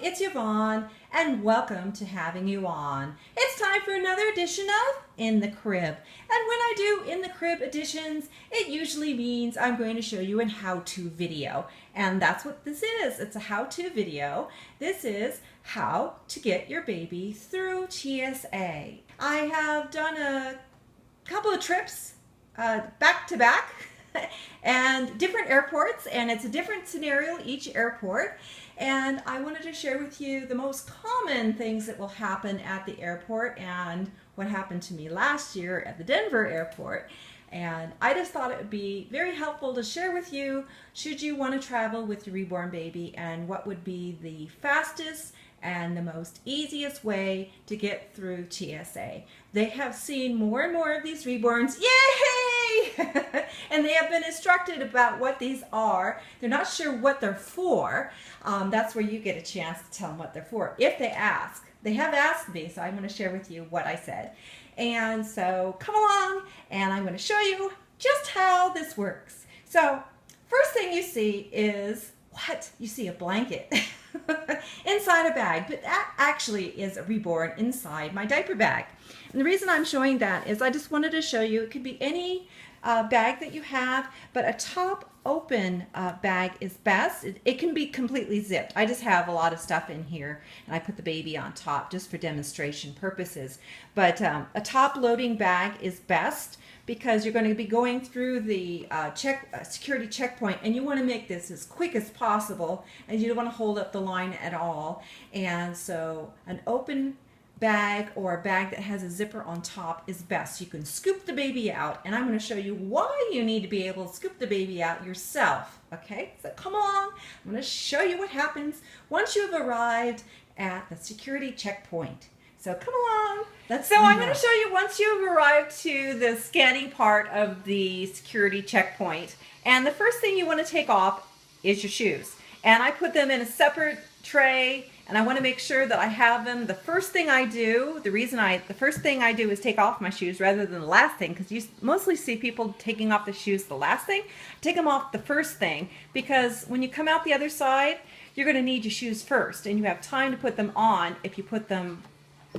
it's Yvonne, and welcome to Having You On. It's time for another edition of In the Crib. And when I do In the Crib editions, it usually means I'm going to show you an how-to video. And that's what this is. It's a how-to video. This is how to get your baby through TSA. I have done a couple of trips back to back and different airports, and it's a different scenario each airport. And I wanted to share with you the most common things that will happen at the airport and what happened to me last year at the Denver airport. And I just thought it would be very helpful to share with you should you want to travel with your reborn baby, and what would be the fastest and the most easiest way to get through TSA. They have seen more and more of these reborns. Yay! And they have been instructed about what these are. They're not sure what they're for. That's where you get a chance to tell them what they're for, if they ask. They have asked me, so I'm going to share with you what I said. And so come along, and I'm going to show you just how this works. So first thing you see is, what? You see a blanket inside a bag, but that actually is a reborn inside my diaper bag. And the reason I'm showing that is I just wanted to show you it could be any bag that you have, but a top open bag is best. It can be completely zipped. I just have a lot of stuff in here, and I put the baby on top just for demonstration purposes. But a top loading bag is best, because you're going to be going through the security checkpoint, and you want to make this as quick as possible, and you don't want to hold up the line at all. And so an open bag or a bag that has a zipper on top is best. You can scoop the baby out, and I'm going to show you why you need to be able to scoop the baby out yourself. Okay, so come along. I'm going to show you what happens once you've arrived at the security checkpoint. So come along. I'm going to show you once you've arrived to the scanning part of the security checkpoint. And the first thing you want to take off is your shoes. And I put them in a separate tray, and I want to make sure that I have them. The first thing I do, the first thing I do is take off my shoes rather than the last thing, because you mostly see people taking off the shoes the last thing. Take them off the first thing, because when you come out the other side, you're going to need your shoes first, and you have time to put them on if you put them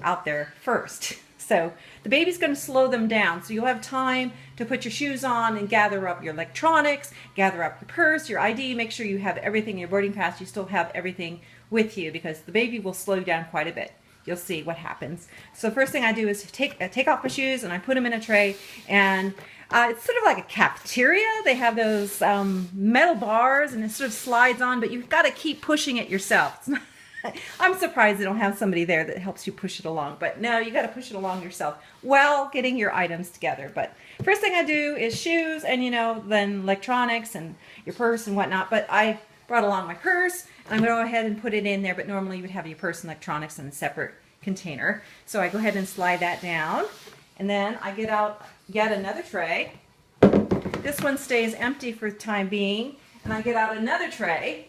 out there first. So the baby's going to slow them down, so you'll have time to put your shoes on and gather up your electronics, gather up your purse, your ID, make sure you have everything in your boarding pass. You still have everything with you, because the baby will slow you down quite a bit. You'll see what happens. So first thing I do is take off my shoes, and I put them in a tray, and it's sort of like a cafeteria. They have those metal bars, and it sort of slides on, but you've got to keep pushing it yourself. It's not I'm surprised they don't have somebody there that helps you push it along, but no, you got to push it along yourself while getting your items together. But first thing I do is shoes, and then electronics and your purse and whatnot. But I brought along my purse, and I'm going to go ahead and put it in there, but normally you would have your purse and electronics in a separate container. So I go ahead and slide that down, and then I get out yet another tray. This one stays empty for the time being, and I get out another tray.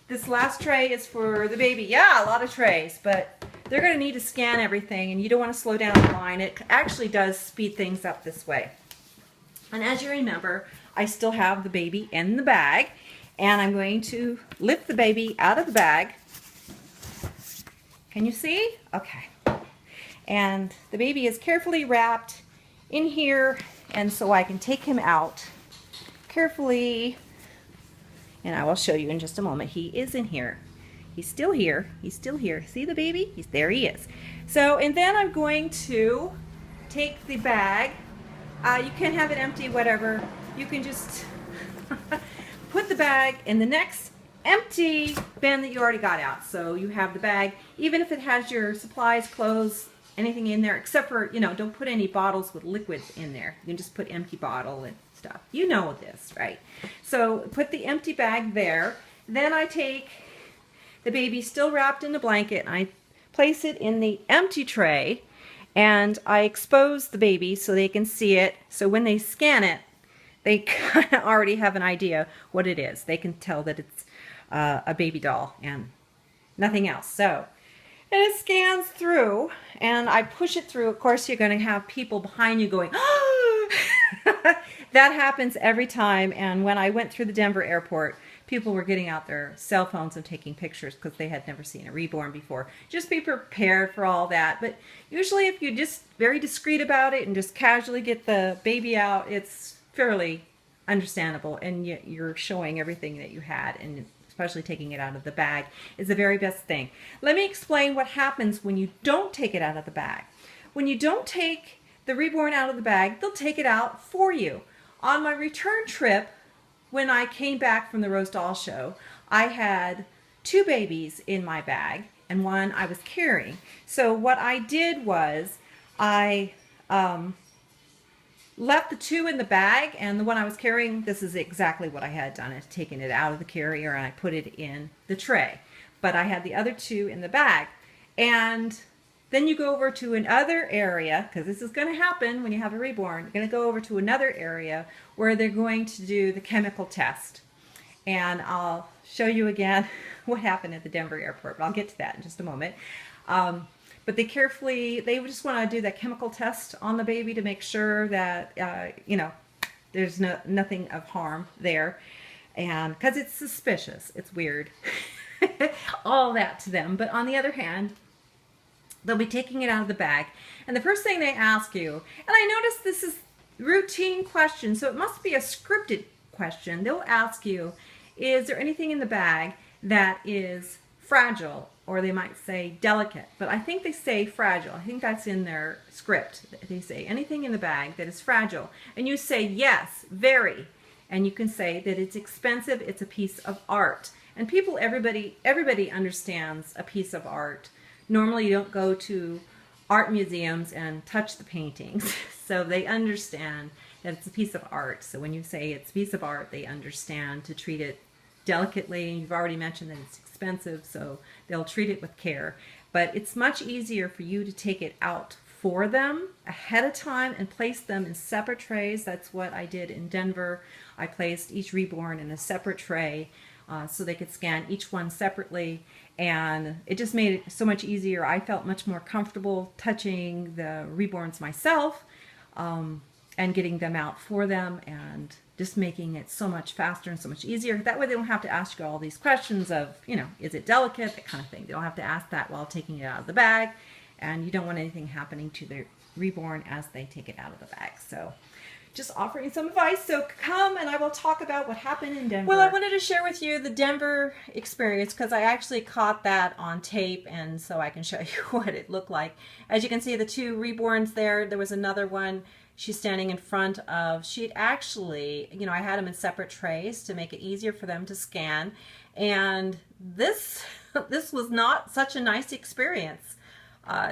This last tray is for the baby. Yeah, a lot of trays, but they're going to need to scan everything, and you don't want to slow down the line. It actually does speed things up this way. And as you remember, I still have the baby in the bag, and I'm going to lift the baby out of the bag. Can you see? Okay. And the baby is carefully wrapped in here, and so I can take him out carefully. And I will show you in just a moment. He is in here. He's still here. He's still here. See the baby? There he is. So, and then I'm going to take the bag. You can have it empty, whatever. You can just put the bag in the next empty bin that you already got out. So you have the bag, even if it has your supplies, clothes, anything in there, except for, don't put any bottles with liquids in there. You can just put empty bottle and stuff. You know this, right? So put the empty bag there. Then I take the baby still wrapped in a blanket, and I place it in the empty tray, and I expose the baby so they can see it. So when they scan it, they kind of already have an idea what it is. They can tell that it's a baby doll and nothing else. So, and it scans through, and I push it through. Of course, you're going to have people behind you going, oh! That happens every time. And when I went through the Denver airport, people were getting out their cell phones and taking pictures because they had never seen a reborn before. Just be prepared for all that. But usually if you're just very discreet about it and just casually get the baby out, it's fairly understandable, and you're showing everything that you had, and especially taking it out of the bag is the very best thing. Let me explain what happens when you don't take it out of the bag. When you don't take the reborn out of the bag, they'll take it out for you. On my return trip, when I came back from the Rose Doll Show, I had 2 babies in my bag and one I was carrying. So what I did was I left the 2 in the bag, and the one I was carrying, this is exactly what I had done. I had taken it out of the carrier and I put it in the tray. But I had the other 2 in the bag. And then you go over to another area, because this is going to happen when you have a reborn. You're going to go over to another area where they're going to do the chemical test. And I'll show you again what happened at the Denver airport, but I'll get to that in just a moment. But they just want to do that chemical test on the baby to make sure that, you know, there's nothing of harm there. And because it's suspicious, it's weird, all that to them. But on the other hand, they'll be taking it out of the bag. And the first thing they ask you, and I notice this is routine question, so it must be a scripted question. They'll ask you, is there anything in the bag that is fragile? Or they might say delicate, but I think they say fragile. I think that's in their script. They say anything in the bag that is fragile. And you say yes, very. And you can say that it's expensive, it's a piece of art. And everybody understands a piece of art. Normally you don't go to art museums and touch the paintings. So they understand that it's a piece of art. So when you say it's a piece of art, they understand to treat it delicately. And you've already mentioned that it's expensive, so they'll treat it with care. But it's much easier for you to take it out for them ahead of time and place them in separate trays. That's what I did in Denver. I placed each reborn in a separate tray so they could scan each one separately, and it just made it so much easier. I felt much more comfortable touching the reborns myself and getting them out for them, and just making it so much faster and so much easier. That way they don't have to ask you all these questions of, you know, is it delicate, that kind of thing. They don't have to ask that while taking it out of the bag, and you don't want anything happening to the reborn as they take it out of the bag. So just offering some advice. So come and I will talk about what happened in Denver. Well, I wanted to share with you the Denver experience because I actually caught that on tape, and so I can show you what it looked like. As you can see, the 2 reborns there was another one she's standing in front of. She'd actually, you know, I had them in separate trays to make it easier for them to scan. And this was not such a nice experience.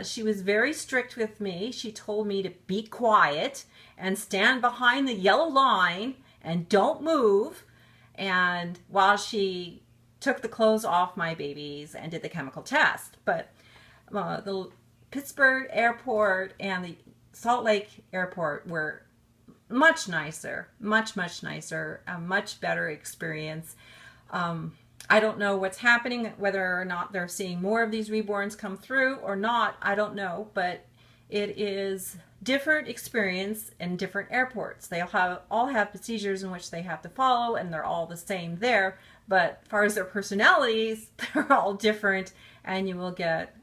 She was very strict with me. She told me to be quiet and stand behind the yellow line and don't move. And while she took the clothes off my babies and did the chemical test. But the Pittsburgh airport and the Salt Lake airport were much nicer, much nicer, a much better experience. I don't know what's happening, whether or not they're seeing more of these reborns come through or not, I don't know, but it is different experience in different airports. They all have procedures in which they have to follow, and they're all the same there, but as far as their personalities, they're all different, and you will get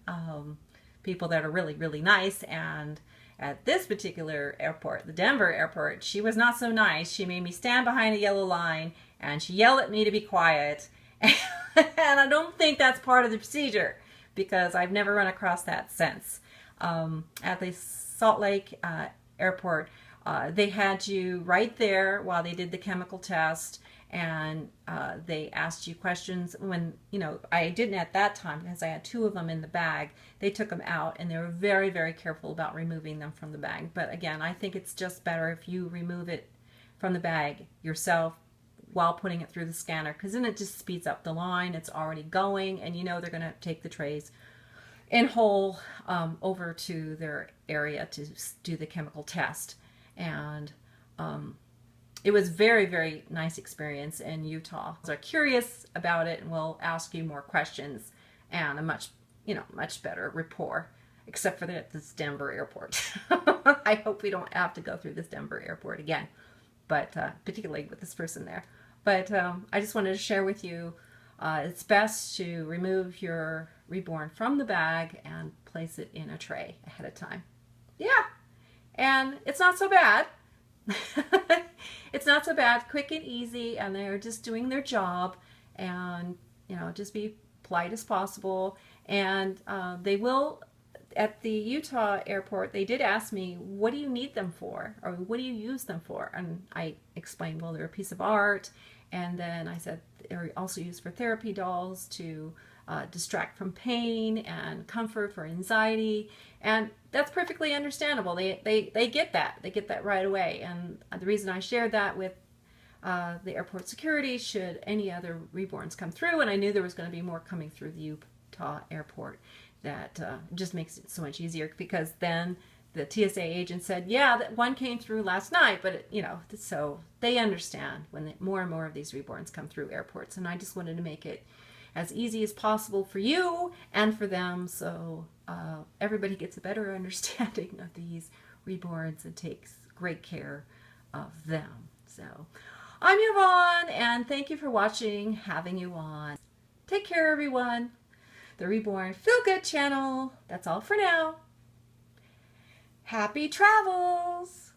people that are really nice. And at this particular airport, the Denver airport, she was not so nice. She made me stand behind a yellow line, and she yelled at me to be quiet. And I don't think that's part of the procedure, because I've never run across that since. At the Salt Lake airport, they had you right there while they did the chemical test, and they asked you questions. When, you know, I didn't at that time because I had 2 of them in the bag. They took them out, and they were very careful about removing them from the bag. But again, I think it's just better if you remove it from the bag yourself while putting it through the scanner, because then it just speeds up the line. It's already going, and you know they're going to take the trays in whole over to their area to do the chemical test. And it was very nice experience in Utah. They're curious about it and will ask you more questions, and a much better rapport, except for this Denver airport. I hope we don't have to go through this Denver airport again, but particularly with this person there. But I just wanted to share with you, it's best to remove your Reborn from the bag and place it in a tray ahead of time. Yeah, and it's not so bad. It's not so bad, quick and easy, and they're just doing their job, and just be polite as possible. And they will, at the Utah airport, they did ask me, what do you need them for, or what do you use them for? And I explained, well, they're a piece of art. And then I said they're also used for therapy dolls to distract from pain and comfort for anxiety. And that's perfectly understandable. They get that. They get that right away. And the reason I shared that with the airport security, should any other Reborns come through, and I knew there was going to be more coming through the Utah airport, that just makes it so much easier, because then the TSA agent said, yeah, that one came through last night, but so they understand when more and more of these Reborns come through airports. And I just wanted to make it as easy as possible for you and for them, so everybody gets a better understanding of these Reborns and takes great care of them. So I'm Yvonne, and thank you for watching Having You On. Take care, everyone. The Reborn Feel Good channel. That's all for now. Happy travels!